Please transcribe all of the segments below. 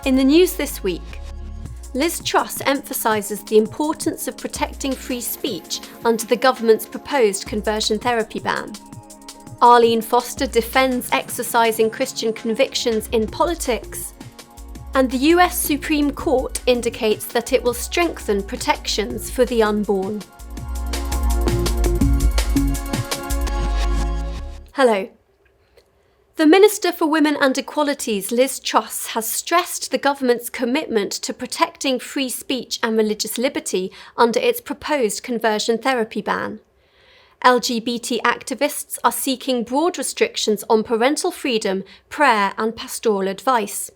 In the news this week, Liz Truss emphasises the importance of protecting free speech under the government's proposed conversion therapy ban. Arlene Foster defends exercising Christian convictions in politics. And the US Supreme Court indicates that it will strengthen protections for the unborn. Hello. The Minister for Women and Equalities, Liz Truss, has stressed the government's commitment to protecting free speech and religious liberty under its proposed conversion therapy ban. LGBT activists are seeking broad restrictions on parental freedom, prayer and pastoral advice.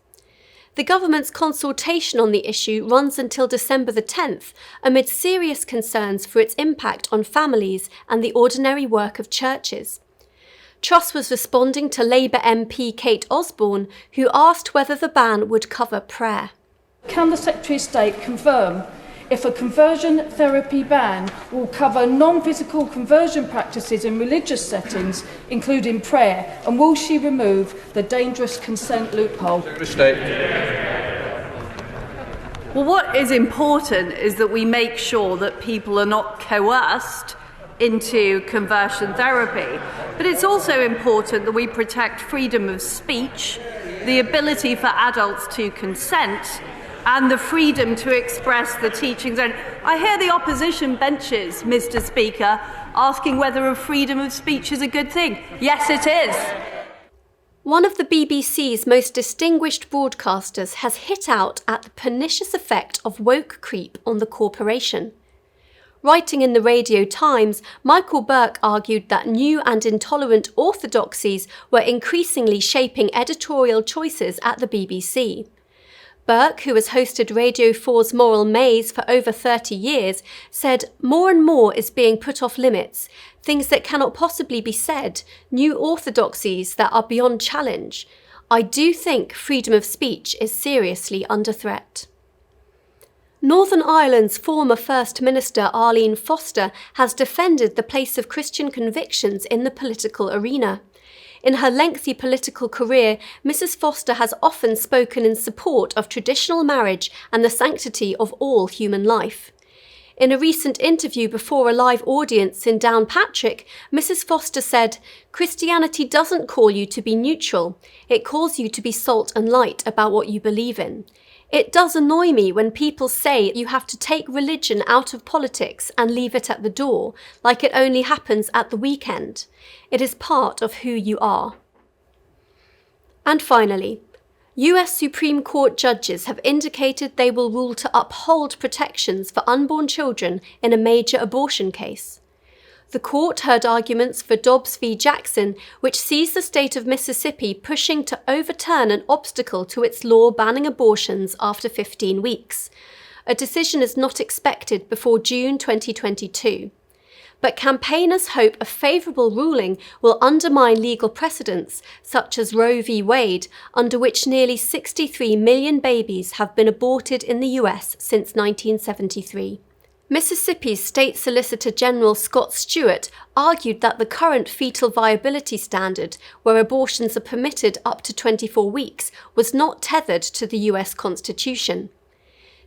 The government's consultation on the issue runs until December the 10th, amid serious concerns for its impact on families and the ordinary work of churches. Truss was responding to Labour MP Kate Osborne, who asked whether the ban would cover prayer. Can the Secretary of State confirm if a conversion therapy ban will cover non-physical conversion practices in religious settings, including prayer, and will she remove the dangerous consent loophole? Well, what is important is that we make sure that people are not coerced into conversion therapy. But it's also important that we protect freedom of speech, the ability for adults to consent, and the freedom to express the teachings. And I hear the opposition benches, Mr. Speaker, asking whether a freedom of speech is a good thing. Yes, it is. One of the BBC's most distinguished broadcasters has hit out at the pernicious effect of woke creep on the corporation. Writing in the Radio Times, Michael Burke argued that new and intolerant orthodoxies were increasingly shaping editorial choices at the BBC. Burke, who has hosted Radio 4's Moral Maze for over 30 years, said more and more is being put off limits, things that cannot possibly be said, new orthodoxies that are beyond challenge. I do think freedom of speech is seriously under threat. Northern Ireland's former First Minister Arlene Foster has defended the place of Christian convictions in the political arena. In her lengthy political career, Mrs. Foster has often spoken in support of traditional marriage and the sanctity of all human life. In a recent interview before a live audience in Downpatrick, Mrs. Foster said, "Christianity doesn't call you to be neutral. It calls you to be salt and light about what you believe in. It does annoy me when people say you have to take religion out of politics and leave it at the door, like it only happens at the weekend. It is part of who you are." And finally, US Supreme Court judges have indicated they will rule to uphold protections for unborn children in a major abortion case. The court heard arguments for Dobbs v. Jackson, which sees the state of Mississippi pushing to overturn an obstacle to its law banning abortions after 15 weeks. A decision is not expected before June 2022. But campaigners hope a favourable ruling will undermine legal precedents, such as Roe v. Wade, under which nearly 63 million babies have been aborted in the US since 1973. Mississippi's State Solicitor General Scott Stewart argued that the current fetal viability standard, where abortions are permitted up to 24 weeks, was not tethered to the US Constitution.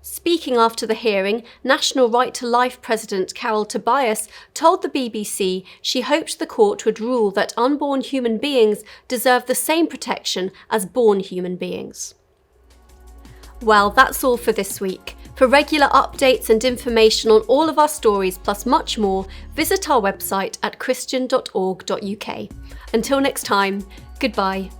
Speaking after the hearing, National Right to Life President Carol Tobias told the BBC she hoped the court would rule that unborn human beings deserve the same protection as born human beings. Well, that's all for this week. For regular updates and information on all of our stories plus much more, visit our website at christian.org.uk. Until next time, goodbye.